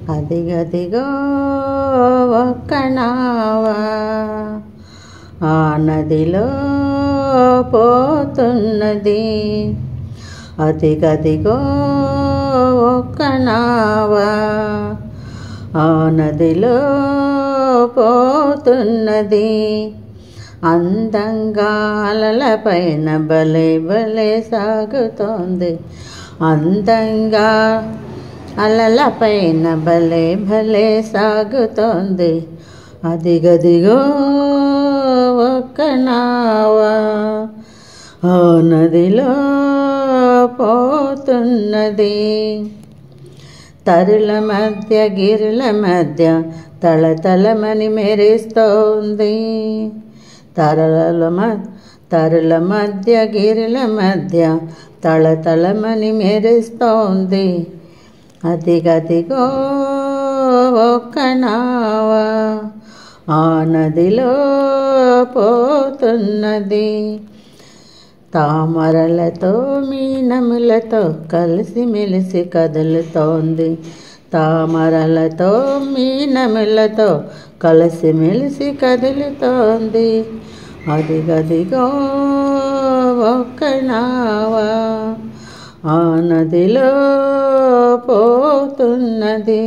అదిగదిగో ఒక్క నావా ఆ నదిలో పోతున్నది. అదిగదిగో ఒక్క నావా ఆ నదిలో పోతున్నది. అందంగా అలలపైన భలే భలే సాగుతోంది. అందంగా అలలపైన భలే భలే సాగుతోంది. అదిగదిగో ఒక్క నావా ఆ నదిలో పోతున్నది. తరుల మధ్య గిరుల మధ్య తళతళమని మెరుస్తోంది. తరుల మధ్య గిరుల మధ్య తళతళమని మెరుస్తోంది. అదిగదిగో ఒక్క నావా ఆ నదిలో పోతున్నది. తామరలతో మీనములతో కలిసిమెలిసి కదులుతోంది. తామరలతో మీనములతో కలిసిమెలిసి కదులుతోంది. అదిగదిగో ఒక్క నావా ఆ నదిలో పోతున్నది.